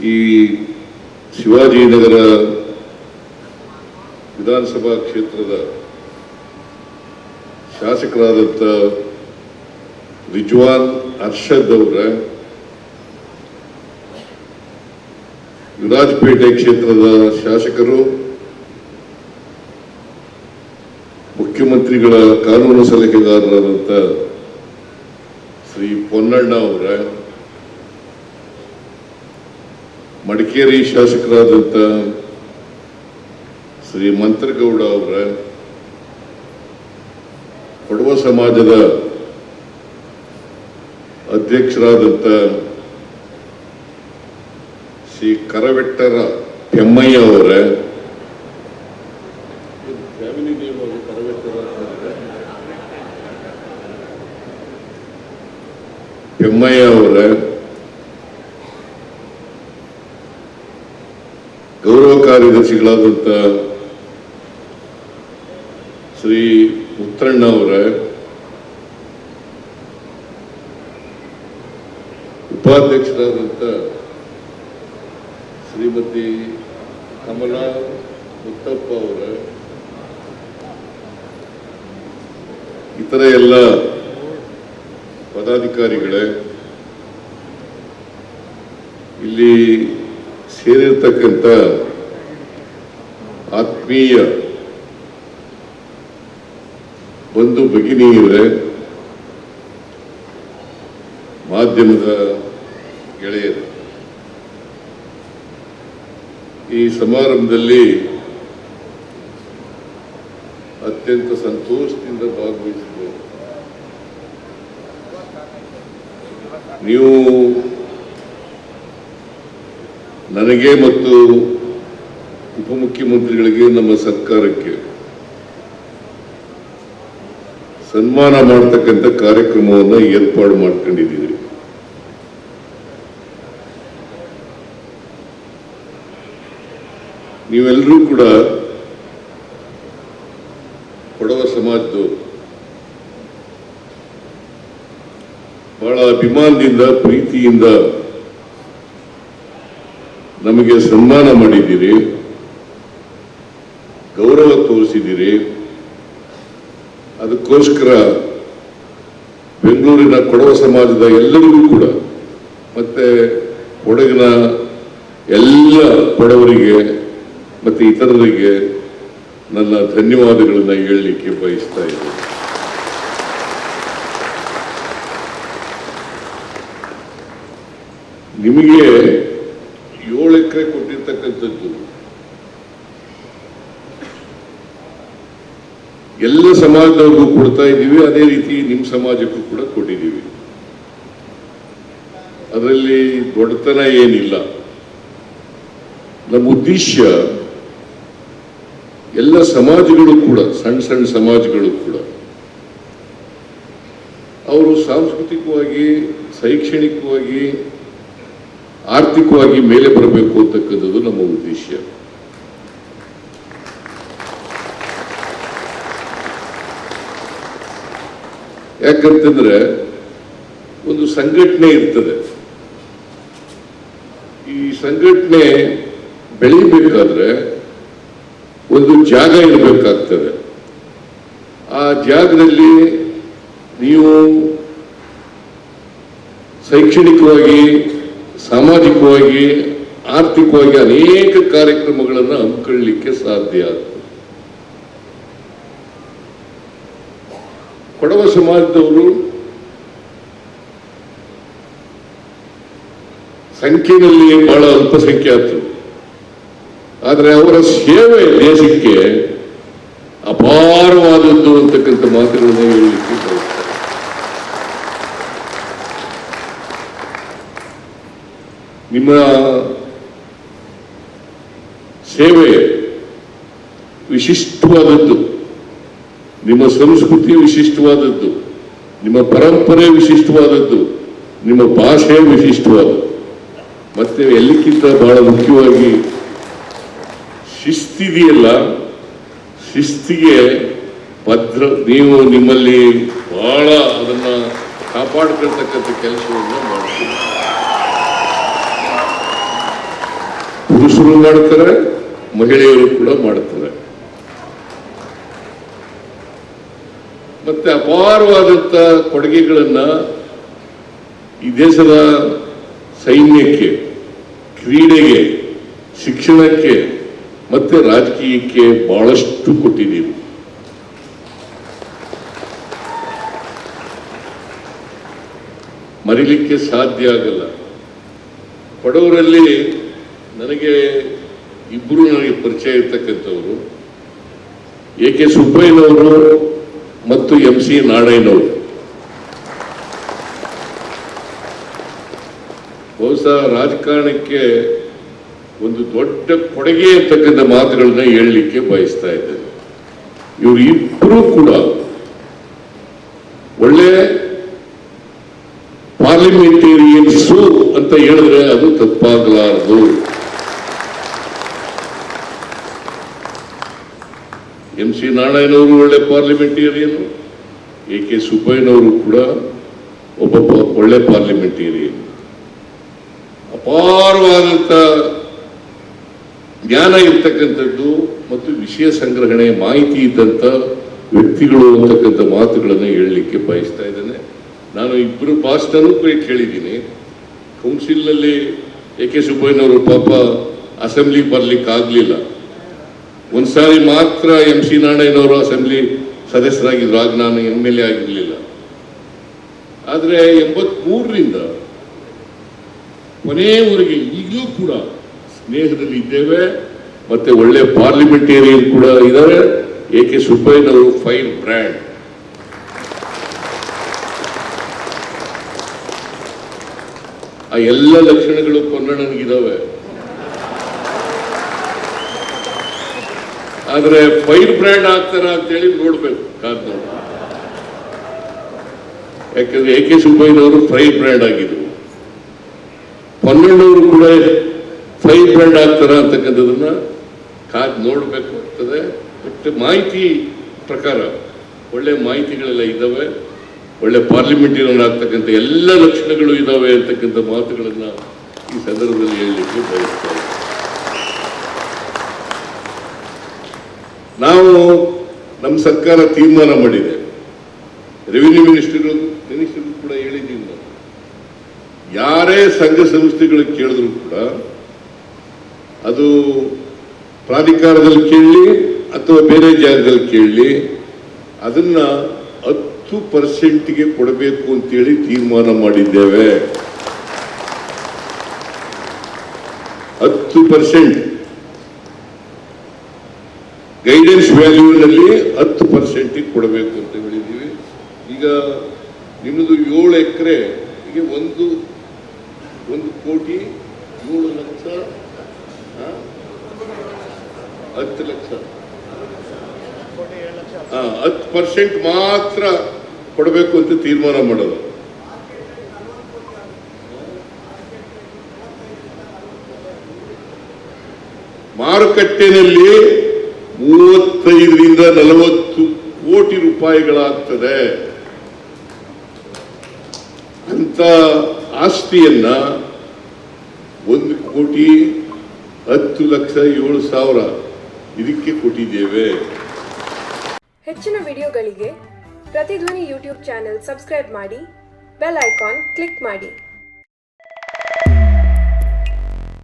ಈ ಶಿವಾಜಿನಗರ ವಿಧಾನಸಭಾ ಕ್ಷೇತ್ರದ ಶಾಸಕರಾದಂಥ ರಿಜ್ವಾನ್ ಅರ್ಷದ್ ಅವರ ವಿರಾಜಪೇಟೆ ಕ್ಷೇತ್ರದ ಶಾಸಕರು, ಮುಖ್ಯಮಂತ್ರಿಗಳ ಕಾನೂನು ಸಲಹೆಗಾರರಾದಂಥ ಶ್ರೀ ಪೊನ್ನಣ್ಣ ಅವರ, ಮಡಿಕೇರಿ ಶಾಸಕರಾದಂಥ ಶ್ರೀ ಮಂತ್ರಗೌಡ ಅವರ, ಕೊಡವ ಸಮಾಜದ ಅಧ್ಯಕ್ಷರಾದಂಥ ಶ್ರೀ ಕರವೆಟ್ಟರ ಪೆಮ್ಮಯ್ಯ ಅವರ, ಪೆಮ್ಮಯ್ಯ ಅವರ, ಗೌರವ ಕಾರ್ಯದರ್ಶಿಗಳಾದಂಥ ಶ್ರೀ ಉತ್ತರಣ್ಣ ಅವರ, ಉಪಾಧ್ಯಕ್ಷರಾದಂಥ ಶ್ರೀಮತಿ ಕಮಲಾ ಮುತ್ತಪ್ಪ ಅವರ, ಇತರ ಎಲ್ಲ ಪದಾಧಿಕಾರಿಗಳೇ, ಇಲ್ಲಿ ಸೇರಿರ್ತಕ್ಕಂಥ ಆತ್ಮೀಯ ಬಂಧು ಭಗಿನಿಯರೇ, ಮಾಧ್ಯಮದ ಗೆಳೆಯರು, ಈ ಸಮಾರಂಭದಲ್ಲಿ ಅತ್ಯಂತ ಸಂತೋಷದಿಂದ ಭಾಗವಹಿಸಿದ್ದೇವೆ. ನೀವು ನನಗೆ ಮತ್ತು ಉಪಮುಖ್ಯಮಂತ್ರಿಗಳಿಗೆ, ನಮ್ಮ ಸರ್ಕಾರಕ್ಕೆ ಸನ್ಮಾನ ಮಾಡತಕ್ಕಂಥ ಕಾರ್ಯಕ್ರಮವನ್ನು ಏರ್ಪಾಡು ಮಾಡ್ಕೊಂಡಿದ್ದೀರಿ. ನೀವೆಲ್ಲರೂ ಕೂಡ ಕೊಡವ ಸಮಾಜದವರು, ಬಹಳ ಅಭಿಮಾನದಿಂದ, ಪ್ರೀತಿಯಿಂದ ನಮಗೆ ಸನ್ಮಾನ ಮಾಡಿದ್ದೀರಿ, ಗೌರವ ತೋರಿಸಿದ್ದೀರಿ. ಅದಕ್ಕೋಸ್ಕರ ಬೆಂಗಳೂರಿನ ಕೊಡವ ಸಮಾಜದ ಎಲ್ಲರಿಗೂ ಕೂಡ, ಮತ್ತೆ ಕೊಡಗಿನ ಎಲ್ಲ ಕೊಡವರಿಗೆ ಮತ್ತೆ ಇತರರಿಗೆ ನನ್ನ ಧನ್ಯವಾದಗಳನ್ನು ಹೇಳಲಿಕ್ಕೆ ಬಯಸ್ತಾ ಇದ್ದೇನೆ. ನಿಮಗೆ 7 ಎಕರೆ ಕೊಟ್ಟಿರ್ತಕ್ಕಂಥದ್ದು ಎಲ್ಲ ಸಮಾಜದವ್ರಿಗೂ ಕೊಡ್ತಾ ಇದ್ದೀವಿ. ಅದೇ ರೀತಿ ನಿಮ್ಮ ಸಮಾಜಕ್ಕೂ ಕೂಡ ಕೊಟ್ಟಿದ್ದೀವಿ. ಅದರಲ್ಲಿ ದೊಡ್ಡತನ ಏನಿಲ್ಲ. ನಮ್ಮ ಉದ್ದೇಶ ಎಲ್ಲ ಸಮಾಜಗಳು ಕೂಡ, ಸಣ್ಣ ಸಣ್ಣ ಸಮಾಜಗಳು ಕೂಡ ಅವರು ಸಾಂಸ್ಕೃತಿಕವಾಗಿ, ಶೈಕ್ಷಣಿಕವಾಗಿ, ಆರ್ಥಿಕವಾಗಿ ಮೇಲೆ ಬರಬೇಕು ಅಂತಕ್ಕಂಥದ್ದು ನಮ್ಮ ಉದ್ದೇಶ. ಯಾಕಂತಂದ್ರೆ ಒಂದು ಸಂಘಟನೆ ಇರ್ತದೆ. ಈ ಸಂಘಟನೆ ಬೆಳಿಬೇಕಾದ್ರೆ ಒಂದು ಜಾಗ ಇರಬೇಕಾಗ್ತದೆ. ಆ ಜಾಗದಲ್ಲಿ ನೀವು ಶೈಕ್ಷಣಿಕವಾಗಿ, ಸಾಮಾಜಿಕವಾಗಿ, ಆರ್ಥಿಕವಾಗಿ ಅನೇಕ ಕಾರ್ಯಕ್ರಮಗಳನ್ನು ಹಮ್ಮಿಕೊಳ್ಳಲಿಕ್ಕೆ ಸಾಧ್ಯ ಆಗ್ತದೆ. ಕೊಡವ ಸಮಾಜದವರು ಸಂಖ್ಯೆಯಲ್ಲಿ ಬಹಳ ಅಲ್ಪಸಂಖ್ಯಾತರು, ಆದರೆ ಅವರ ಸೇವೆ ದೇಶಕ್ಕೆ ಅಪಾರವಾದದ್ದು ಅಂತಕ್ಕಂಥ ಮಾತುಗಳನ್ನು ಹೇಳಲಿಕ್ಕೆ ಬಯಸ್ತಾರೆ. ನಿಮ್ಮ ಸೇವೆ ವಿಶಿಷ್ಟವಾದದ್ದು, ನಿಮ್ಮ ಸಂಸ್ಕೃತಿ ವಿಶಿಷ್ಟವಾದದ್ದು, ನಿಮ್ಮ ಪರಂಪರೆ ವಿಶಿಷ್ಟವಾದದ್ದು, ನಿಮ್ಮ ಭಾಷೆ ವಿಶಿಷ್ಟವಾದದ್ದು, ಮತ್ತೆ ಎಲ್ಲಕ್ಕಿಂತ ಬಹಳ ಮುಖ್ಯವಾಗಿ ಶಿಸ್ತಿದೆಯಲ್ಲ, ಶಿಸ್ತಿಗೆ ಭದ್ರ ನೀವು ನಿಮ್ಮಲ್ಲಿ ಬಹಳ ಅದನ್ನ ಕಾಪಾಡ್ಕೊಳ್ತಕ್ಕಂಥ ಕೆಲಸವನ್ನು ಮಾಡ್ತೀವಿ. ಪುರುಷರು ಮಾಡ್ತಾರೆ, ಮಹಿಳೆಯರು ಕೂಡ ಮಾಡ್ತಾರೆ. ಮತ್ತೆ ಅಪಾರವಾದಂಥ ಕೊಡುಗೆಗಳನ್ನ ಈ ದೇಶದ ಸೈನ್ಯಕ್ಕೆ, ಕ್ರೀಡೆಗೆ, ಶಿಕ್ಷಣಕ್ಕೆ ಮತ್ತೆ ರಾಜಕೀಯಕ್ಕೆ ಬಹಳಷ್ಟು ಕೊಟ್ಟಿದ್ದೀರಿ. ಮರಿಲಿಕ್ಕೆ ಸಾಧ್ಯ ಆಗಲ್ಲ. ಬಡವರಲ್ಲಿ ನನಗೆ ಇಬ್ಬರು ಪರಿಚಯ ಇರ್ತಕ್ಕಂಥವರು, ಎ.ಕೆ. ಸುಬ್ಬಯ್ಯನವರು ಮತ್ತು ಎಂ.ಸಿ. ನಾರಾಯಣವರು. ಬಹುಶಃ ರಾಜಕಾರಣಕ್ಕೆ ಒಂದು ದೊಡ್ಡ ಕೊಡುಗೆ ಇರ್ತಕ್ಕಂಥ ಮಾತುಗಳನ್ನ ಹೇಳಲಿಕ್ಕೆ ಬಯಸ್ತಾ ಇದ್ದೇನೆ. ಇವರು ಇಬ್ಬರು ಕೂಡ ಒಳ್ಳೆ ಪಾರ್ಲಿಮೆಂಟೇರಿಯನ್ಸು ಅಂತ ಹೇಳಿದ್ರೆ ಅದು ತಪ್ಪಾಗಲಾರದು. ಎಂ.ಸಿ. ನಾರಾಯಣವರು ಒಳ್ಳೆ ಪಾರ್ಲಿಮೆಂಟೇರಿಯನ್, ಎ.ಕೆ. ಸುಬ್ಬಯ್ಯನವರು ಕೂಡ ಒಬ್ಬ ಒಳ್ಳೆ ಪಾರ್ಲಿಮೆಂಟೇರಿಯನ್. ಅಪಾರವಾದಂಥ ಜ್ಞಾನ ಇರ್ತಕ್ಕಂಥದ್ದು ಮತ್ತು ವಿಷಯ ಸಂಗ್ರಹಣೆ, ಮಾಹಿತಿ ಇದ್ದಂಥ ವ್ಯಕ್ತಿಗಳು ಅಂತಕ್ಕಂಥ ಮಾತುಗಳನ್ನು ಹೇಳಲಿಕ್ಕೆ ಬಯಸ್ತಾ ಇದ್ದೇನೆ. ನಾನು ಇಬ್ಬರು ಭಾಷಣನೂ ಕೇಳಿದ್ದೀನಿ. ಕೌನ್ಸಿಲ್ನಲ್ಲಿ ಎ.ಕೆ. ಸುಬ್ಬಯ್ಯನವರು ಪಾಪ ಅಸೆಂಬ್ಲಿಗೆ ಬರ್ಲಿಕ್ಕೆ ಆಗಲಿಲ್ಲ. ಒಂದ್ಸಾರಿ ಮಾತ್ರ ಎಂ.ಸಿ. ನಾರಾಯಣವರು ಅಸೆಂಬ್ಲಿ ಸದಸ್ಯರಾಗಿದ್ರು, ಆಗ ನಾನು MLA ಆಗಿರಲಿಲ್ಲ. ಆದರೆ 83ರಿಂದ ಕೊನೆಯವರೆಗೆ ಈಗಲೂ ಕೂಡ ಸ್ನೇಹದಲ್ಲಿ ಇದ್ದೇವೆ. ಮತ್ತೆ ಒಳ್ಳೆ ಪಾರ್ಲಿಮೆಂಟೇರಿಯನ್ ಕೂಡ ಇದ್ದಾರೆ. ಎ.ಕೆ. ಸುಬ್ಬಯ್ಯನವರು ಫೈರ್ ಬ್ರ್ಯಾಂಡ್. ಆ ಎಲ್ಲ ಲಕ್ಷಣಗಳು ಕೊನ್ನಣ್ಣನಿಗಿದಾವೆ. ಆದ್ರೆ ಫೈರ್ ಬ್ರ್ಯಾಂಡ್ ಆಗ್ತಾರ ಅಂತೇಳಿ ನೋಡ್ಬೇಕು ಕಾದು. ಯಾಕಂದ್ರೆ ಎ.ಕೆ. ಸುಬ್ಬಯ್ಯನವರು ಫೈರ್ ಬ್ರ್ಯಾಂಡ್ ಆಗಿದ್ರು, ಪನ್ನಣ್ಣವರು ಕೂಡ ಫೈರ್ ಬ್ರ್ಯಾಂಡ್ ಆಗ್ತಾರ ಅಂತಕ್ಕಂಥದನ್ನ ಕಾದು ನೋಡ್ಬೇಕು ಆಗ್ತದೆ. ಬಟ್ ಮಾಹಿತಿ ಪ್ರಕಾರ ಒಳ್ಳೆ ಮಾಹಿತಿಗಳೆಲ್ಲ ಇದ್ದಾವೆ. ಒಳ್ಳೆ ಪಾರ್ಲಿಮೆಂಟೇರಿಯನ್ ಆಗ್ತಕ್ಕಂಥ ಎಲ್ಲ ಲಕ್ಷಣಗಳು ಇದ್ದಾವೆ ಅಂತಕ್ಕಂಥ ಮಾತುಗಳನ್ನ ಈ ಸಂದರ್ಭದಲ್ಲಿ ಹೇಳಲಿಕ್ಕೆ ಬಯಸ್ತಾರೆ. ನಾವು ನಮ್ಮ ಸರ್ಕಾರ ತೀರ್ಮಾನ ಮಾಡಿದೆ, ರೆವಿನ್ಯೂ ಮಿನಿಸ್ಟರ್ ಕೂಡ ಹೇಳಿದ್ದೀವಿ ನಾವು, ಯಾರೇ ಸಂಘ ಸಂಸ್ಥೆಗಳು ಕೇಳಿದ್ರು ಕೂಡ ಅದು ಪ್ರಾಧಿಕಾರದಲ್ಲಿ ಕೇಳಲಿ ಅಥವಾ ಬೇರೆ ಜಾಗದಲ್ಲಿ ಕೇಳಲಿ, ಅದನ್ನ 10% ಕೊಡಬೇಕು ಅಂತೇಳಿ ತೀರ್ಮಾನ ಮಾಡಿದ್ದೇವೆ. 10% ಗೈಡೆನ್ಸ್ ವ್ಯಾಲ್ಯೂನಲ್ಲಿ 10% ಕೊಡಬೇಕು ಅಂತ ಹೇಳಿದ್ದೀವಿ. ಈಗ ನಿಮ್ಮದು 7 ಎಕರೆ, ಈಗ 1,07,00,000 10 ಲಕ್ಷ 10% ಮಾತ್ರ ಕೊಡಬೇಕು ಅಂತ ತೀರ್ಮಾನ ಮಾಡೋದು. ಮಾರುಕಟ್ಟೆನಲ್ಲಿ 35ರಿಂದ 40 ಕೋಟಿ ರೂಪಾಯಿಗಳಾಗ್ತದೆ ಅಂತ ಆಸ್ತಿಯನ್ನ 1,10,07,000 ಇದಕ್ಕೆ ಕೊಟ್ಟಿದ್ದೇವೆ. ಹೆಚ್ಚಿನ ವಿಡಿಯೋಗಳಿಗೆ ಪ್ರತಿಧ್ವನಿ ಯೂಟ್ಯೂಬ್ ಚಾನೆಲ್ ಸಬ್ಸ್ಕ್ರೈಬ್ ಮಾಡಿ, ಬೆಲ್ ಐಕಾನ್ ಕ್ಲಿಕ್ ಮಾಡಿ.